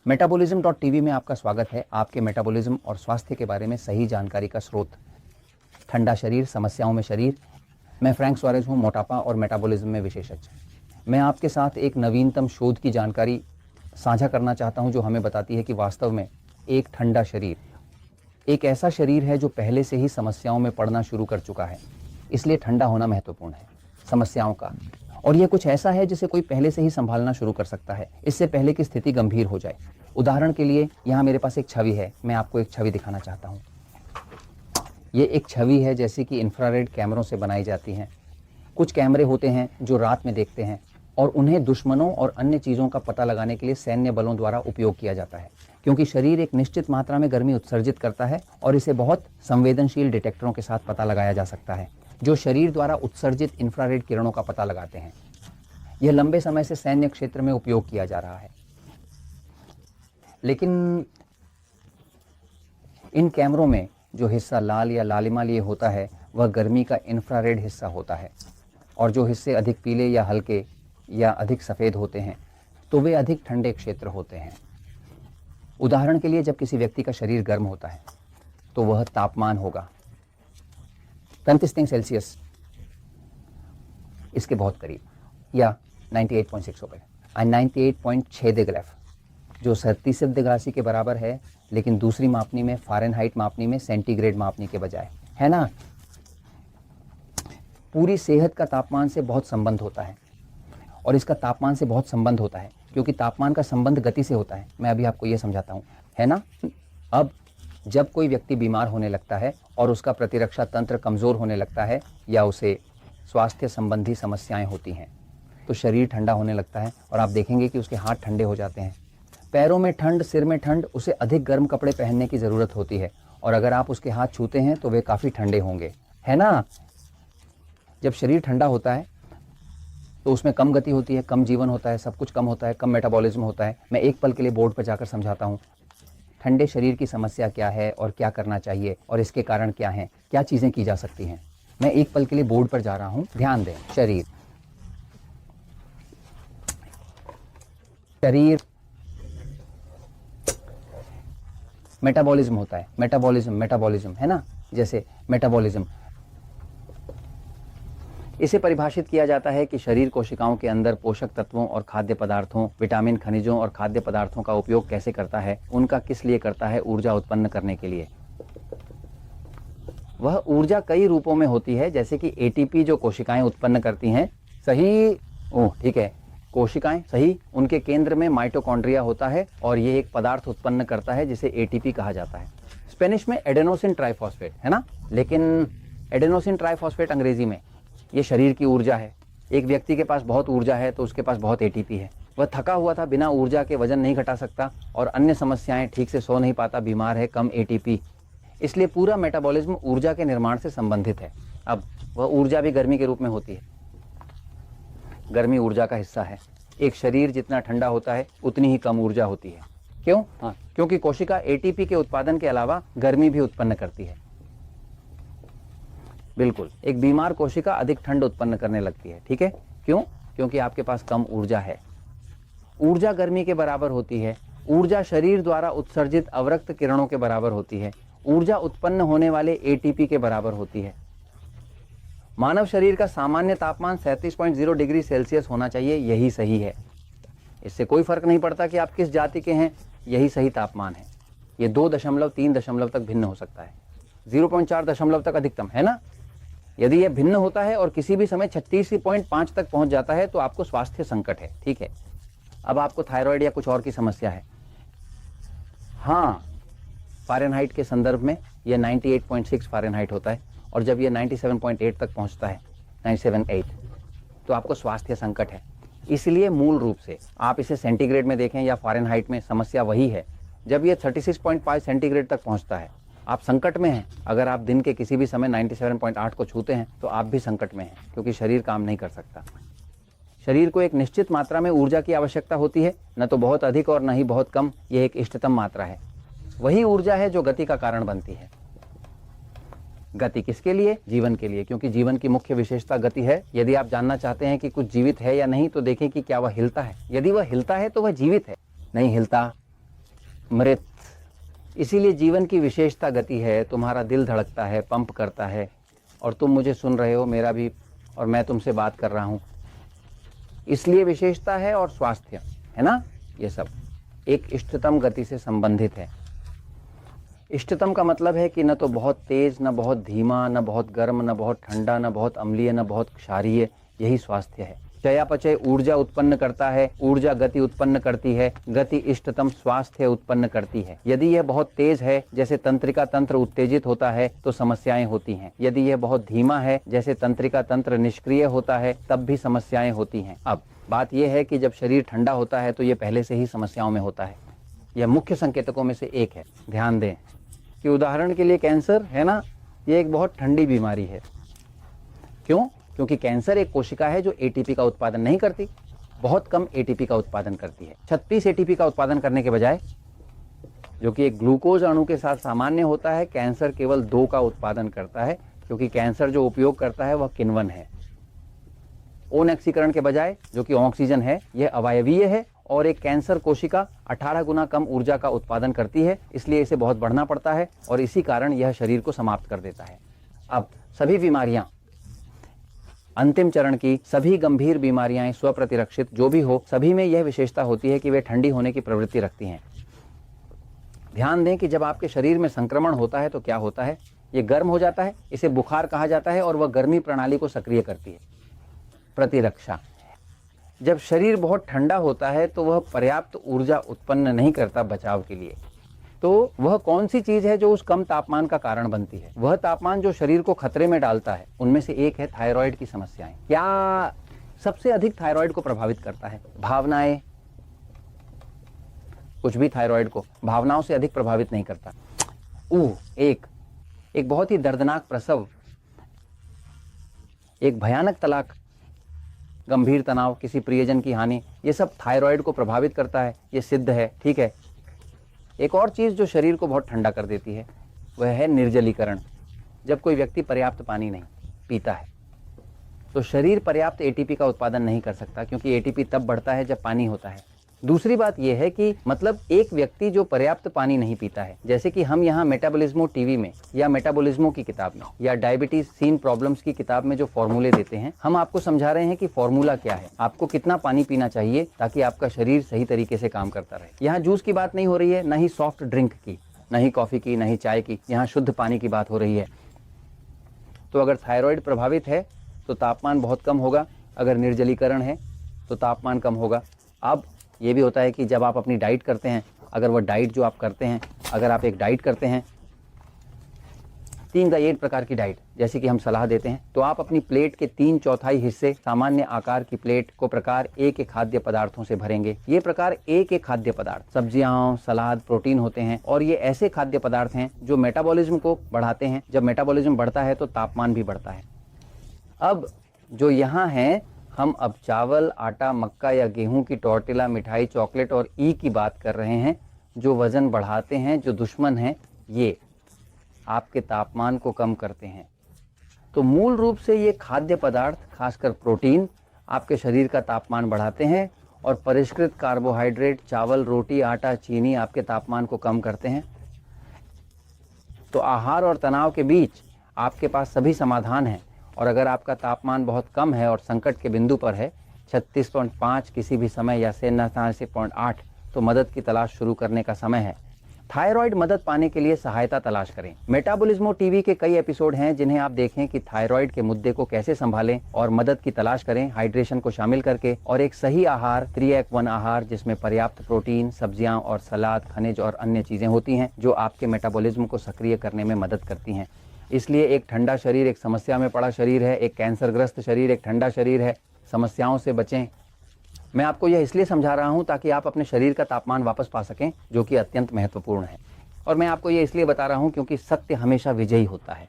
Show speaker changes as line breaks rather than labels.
मेटाबॉलिज्म.टीवी में आपका स्वागत है। आपके मेटाबॉलिज्म और स्वास्थ्य के बारे में सही जानकारी का स्रोत। ठंडा शरीर, समस्याओं में शरीर। मैं फ्रैंक सुआरेज हूँ, मोटापा और मेटाबॉलिज्म में विशेषज्ञ। मैं आपके साथ एक नवीनतम शोध की जानकारी साझा करना चाहता हूँ जो हमें बताती है कि वास्तव में एक ठंडा शरीर एक ऐसा शरीर है जो पहले से ही समस्याओं में पड़ना शुरू कर चुका है। इसलिए ठंडा होना महत्वपूर्ण है समस्याओं का। और यह कुछ ऐसा है जिसे कोई पहले से ही संभालना शुरू कर सकता है, इससे पहले कि स्थिति गंभीर हो जाए। उदाहरण के लिए यहाँ मेरे पास एक छवि है। मैं आपको एक छवि दिखाना चाहता हूँ। ये एक छवि है जैसे कि इंफ्रारेड कैमरों से बनाई जाती हैं। कुछ कैमरे होते हैं जो रात में देखते हैं और उन्हें दुश्मनों और अन्य चीज़ों का पता लगाने के लिए सैन्य बलों द्वारा उपयोग किया जाता है, क्योंकि शरीर एक निश्चित मात्रा में गर्मी उत्सर्जित करता है और इसे बहुत संवेदनशील डिटेक्टरों के साथ पता लगाया जा सकता है जो शरीर द्वारा उत्सर्जित इंफ्रारेड किरणों का पता लगाते हैं। यह लंबे समय से सैन्य क्षेत्र में उपयोग किया जा रहा है, लेकिन इन कैमरों में जो हिस्सा लाल या लालिमा लिए होता है वह गर्मी का इंफ्रारेड हिस्सा होता है, और जो हिस्से अधिक पीले या हल्के या अधिक सफ़ेद होते हैं तो वे अधिक ठंडे क्षेत्र होते हैं। उदाहरण के लिए, जब किसी व्यक्ति का शरीर गर्म होता है तो वह तापमान होगा 35 डिग्री सेल्सियस इसके बहुत करीब, या 98.6 होगा, 98.6 डिग्री, जो 37 डिग्री के बराबर है, लेकिन दूसरी मापनी में, फ़ारेनहाइट मापनी में, सेंटीग्रेड मापनी के बजाय, है ना। पूरी सेहत का तापमान से बहुत संबंध होता है, और इसका तापमान से बहुत संबंध होता है क्योंकि तापमान का संबंध गति से होता है। मैं अभी आपको ये समझाता हूँ, है ना। अब जब कोई व्यक्ति बीमार होने लगता है और उसका प्रतिरक्षा तंत्र कमज़ोर होने लगता है या उसे स्वास्थ्य संबंधी समस्याएं होती हैं तो शरीर ठंडा होने लगता है, और आप देखेंगे कि उसके हाथ ठंडे हो जाते हैं। पैरों में ठंड, सिर में ठंड, उसे अधिक गर्म कपड़े पहनने की ज़रूरत होती है, और अगर आप उसके हाथ छूते हैं तो वे काफ़ी ठंडे होंगे, है ना। जब शरीर ठंडा होता है तो उसमें कम गति होती है, कम जीवन होता है, सब कुछ कम होता है, कम मेटाबॉलिज्म होता है। मैं एक पल के लिए बोर्ड पर जाकर समझाता हूँ ठंडे शरीर की समस्या क्या है और क्या करना चाहिए और इसके कारण क्या हैं, क्या चीज़ें की जा सकती हैं। मैं एक पल के लिए बोर्ड पर जा रहा हूँ, ध्यान दें। शरीर मेटाबॉलिज्म होता है, मेटाबॉलिज्म, है ना। जैसे मेटाबॉलिज्म, इसे परिभाषित किया जाता है कि शरीर कोशिकाओं के अंदर पोषक तत्वों और खाद्य पदार्थों, विटामिन, खनिजों और खाद्य पदार्थों का उपयोग कैसे करता है, उनका किस लिए करता है, ऊर्जा उत्पन्न करने के लिए। वह ऊर्जा कई रूपों में होती है, जैसे कि एटीपी जो कोशिकाएं उत्पन्न करती हैं, सही, ठीक है, कोशिकाएं, सही, उनके केंद्र में माइटोकॉन्ड्रिया होता है और ये एक पदार्थ उत्पन्न करता है जिसे एटीपी कहा जाता है। स्पेनिश में एडेनोसिन ट्राइफॉस्फेट, है ना, लेकिन एडेनोसिन ट्राइफॉस्फेट अंग्रेजी में ये शरीर की ऊर्जा है। एक व्यक्ति के पास बहुत ऊर्जा है तो उसके पास बहुत एटीपी है। वह थका हुआ था, बिना ऊर्जा के वजन नहीं घटा सकता और अन्य समस्याएं, ठीक से सो नहीं पाता, बीमार है, कम एटीपी। इसलिए पूरा मेटाबॉलिज्म ऊर्जा के निर्माण से संबंधित है। अब वह ऊर्जा भी गर्मी के रूप में होती है। गर्मी ऊर्जा का हिस्सा है। एक शरीर जितना ठंडा होता है उतनी ही कम ऊर्जा होती है। क्यों? हाँ, क्योंकि कोशिका एटीपी के उत्पादन के अलावा गर्मी भी उत्पन्न करती है। बिल्कुल, एक बीमार कोशिका अधिक ठंड उत्पन्न करने लगती है, ठीक है। क्यों? क्योंकि आपके पास कम ऊर्जा है। ऊर्जा गर्मी के बराबर होती है। ऊर्जा शरीर द्वारा उत्सर्जित अवरक्त किरणों के बराबर होती है। ऊर्जा उत्पन्न होने वाले एटीपी के बराबर होती है। मानव शरीर का सामान्य तापमान 37.0 डिग्री सेल्सियस होना चाहिए, यही सही है। इससे कोई फर्क नहीं पड़ता कि आप किस जाति के हैं, यही सही तापमान है। ये 2.3 दशमलव तक भिन्न हो सकता है, 0.4 दशमलव तक अधिकतम, है ना। यदि यह भिन्न होता है और किसी भी समय 36.5 तक पहुंच जाता है तो आपको स्वास्थ्य संकट है, ठीक है। अब आपको थायराइड या कुछ और की समस्या है। हाँ, फ़ारेनहाइट के संदर्भ में यह 98.6 फ़ारेनहाइट होता है, और जब यह 97.8 तक पहुंचता है, 97.8, तो आपको स्वास्थ्य संकट है। इसलिए मूल रूप से आप इसे सेंटीग्रेड में देखें या फ़ारेनहाइट में, समस्या वही है। जब यह 36.5 सेंटीग्रेड तक पहुंचता है आप संकट में हैं। अगर आप दिन के किसी भी समय 97.8 को छूते हैं तो आप भी संकट में हैं, क्योंकि शरीर काम नहीं कर सकता। शरीर को एक निश्चित मात्रा में ऊर्जा की आवश्यकता होती है, न तो बहुत अधिक और न ही बहुत कम। यह एक इष्टतम मात्रा है। वही ऊर्जा है जो गति का कारण बनती है। गति किसके लिए? जीवन के लिए, क्योंकि जीवन की मुख्य विशेषता गति है। यदि आप जानना चाहते हैं कि कुछ जीवित है या नहीं तो देखें कि क्या वह हिलता है। यदि वह हिलता है तो वह जीवित है, नहीं हिलता मृत। इसीलिए जीवन की विशेषता गति है। तुम्हारा दिल धड़कता है, पंप करता है, और तुम मुझे सुन रहे हो, मेरा भी, और मैं तुमसे बात कर रहा हूँ, इसलिए विशेषता है। और स्वास्थ्य है ना, ये सब एक इष्टतम गति से संबंधित है। इष्टतम का मतलब है कि न तो बहुत तेज, न बहुत धीमा, न बहुत गर्म, न बहुत ठंडा, न बहुत अम्लीय, न बहुत क्षारीय। यही स्वास्थ्य है। चयापचय ऊर्जा उत्पन्न करता है, ऊर्जा गति उत्पन्न करती है, गति इष्टतम स्वास्थ्य उत्पन्न करती है। यदि यह बहुत तेज है, जैसे तंत्रिका तंत्र उत्तेजित होता है, तो समस्याएं होती हैं। यदि यह बहुत धीमा है, जैसे तंत्रिका तंत्र निष्क्रिय होता है, तब भी समस्याएं होती हैं। अब बात यह है कि जब शरीर ठंडा होता है तो यह पहले से ही समस्याओं में होता है। यह मुख्य संकेतकों में से एक है। ध्यान दें कि उदाहरण के लिए कैंसर है ना, ये एक बहुत ठंडी बीमारी है। क्यों? क्योंकि कैंसर एक कोशिका है जो एटीपी का उत्पादन नहीं करती, बहुत कम एटीपी का उत्पादन करती है। 36 एटीपी का उत्पादन करने के बजाय, जो कि एक ग्लूकोज अणु के साथ सामान्य होता है, कैंसर केवल 2 का उत्पादन करता है, क्योंकि कैंसर जो उपयोग करता है वह किण्वन है। ओनएक्सीकरण के बजाय, जो कि ऑक्सीजन है, यह अवयवीय है, और एक कैंसर कोशिका 18 गुना कम ऊर्जा का उत्पादन करती है, इसलिए इसे बहुत बढ़ना पड़ता है, और इसी कारण यह शरीर को समाप्त कर देता है। अब सभी बीमारियां, अंतिम चरण की सभी गंभीर बीमारियां, स्वप्रतिरक्षित जो भी हो, सभी में यह विशेषता होती है कि वे ठंडी होने की प्रवृत्ति रखती हैं। ध्यान दें कि जब आपके शरीर में संक्रमण होता है तो क्या होता है, ये गर्म हो जाता है, इसे बुखार कहा जाता है, और वह गर्मी प्रणाली को सक्रिय करती है, प्रतिरक्षा। जब शरीर बहुत ठंडा होता है तो वह पर्याप्त ऊर्जा उत्पन्न नहीं करता बचाव के लिए। तो वह कौन सी चीज है जो उस कम तापमान का कारण बनती है? वह तापमान जो शरीर को खतरे में डालता है, उनमें से एक है थायराइड की समस्याएं। क्या सबसे अधिक थायराइड को प्रभावित करता है? भावनाएं। कुछ भी थायराइड को भावनाओं से अधिक प्रभावित नहीं करता। एक बहुत ही दर्दनाक प्रसव, एक भयानक तलाक, गंभीर तनाव, किसी प्रियजन की हानि, ये सब थायराइड को प्रभावित करता है, ये सिद्ध है। ठीक है। एक और चीज जो शरीर को बहुत ठंडा कर देती है वह है निर्जलीकरण। जब कोई व्यक्ति पर्याप्त पानी नहीं पीता है तो शरीर पर्याप्त एटीपी का उत्पादन नहीं कर सकता, क्योंकि एटीपी तब बढ़ता है जब पानी होता है। दूसरी बात यह है कि मतलब एक व्यक्ति जो पर्याप्त पानी नहीं पीता है, जैसे कि हम यहाँ मेटाबॉलिज्मो टीवी में या मेटाबॉलिज्मो की किताब में या डायबिटीज सीन प्रॉब्लम्स की किताब में जो फॉर्मूले देते हैं, हम आपको समझा रहे हैं कि फॉर्मूला क्या है, आपको कितना पानी पीना चाहिए ताकि आपका शरीर सही तरीके से काम करता रहे। यहाँ जूस की बात नहीं हो रही है, न ही सॉफ्ट ड्रिंक की, न ही कॉफी की, न ही चाय की, यहाँ शुद्ध पानी की बात हो रही है। तो अगर थायराइड प्रभावित है तो तापमान बहुत कम होगा, अगर निर्जलीकरण है तो तापमान कम होगा। अब ये भी होता है कि जब आप अपनी डाइट करते हैं, अगर वह डाइट जो आप करते हैं, अगर आप एक डाइट करते हैं 3 का 8 प्रकार की डाइट, जैसे कि हम सलाह देते हैं, तो आप अपनी प्लेट के 3/4 हिस्से सामान्य आकार की प्लेट को प्रकार ए के खाद्य पदार्थों से भरेंगे। ये प्रकार ए के खाद्य पदार्थ सब्जियां, सलाद, प्रोटीन होते हैं, और ये ऐसे खाद्य पदार्थ हैं जो मेटाबॉलिज्म को बढ़ाते हैं। जब मेटाबॉलिज्म बढ़ता है तो तापमान भी बढ़ता है। अब जो यहाँ है, हम अब चावल, आटा, मक्का या गेहूं की टॉर्टिला, मिठाई, चॉकलेट और ई की बात कर रहे हैं, जो वजन बढ़ाते हैं, जो दुश्मन हैं, ये आपके तापमान को कम करते हैं। तो मूल रूप से ये खाद्य पदार्थ, खासकर प्रोटीन, आपके शरीर का तापमान बढ़ाते हैं, और परिष्कृत कार्बोहाइड्रेट, चावल, रोटी, आटा, चीनी आपके तापमान को कम करते हैं। तो आहार और तनाव के बीच आपके पास सभी समाधान हैं। और अगर आपका तापमान बहुत कम है और संकट के बिंदु पर है, 36.5 किसी भी समय या 87.8, तो मदद की तलाश शुरू करने का समय है। थायराइड मदद पाने के लिए सहायता तलाश करें। मेटाबॉलिज्मो टीवी के कई एपिसोड हैं जिन्हें आप देखें कि थायराइड के मुद्दे को कैसे संभालें और मदद की तलाश करें, हाइड्रेशन को शामिल करके, और एक सही आहार, 3-1 आहार जिसमें पर्याप्त प्रोटीन, सब्जियां और सलाद, खनिज और अन्य चीजें होती हैं जो आपके मेटाबॉलिज्म को सक्रिय करने में मदद करती हैं। इसलिए एक ठंडा शरीर एक समस्या में पड़ा शरीर है, एक कैंसरग्रस्त शरीर एक ठंडा शरीर है। समस्याओं से बचें। मैं आपको यह इसलिए समझा रहा हूं ताकि आप अपने शरीर का तापमान वापस पा सकें, जो कि अत्यंत महत्वपूर्ण है। और मैं आपको यह इसलिए बता रहा हूं क्योंकि सत्य हमेशा विजयी होता है।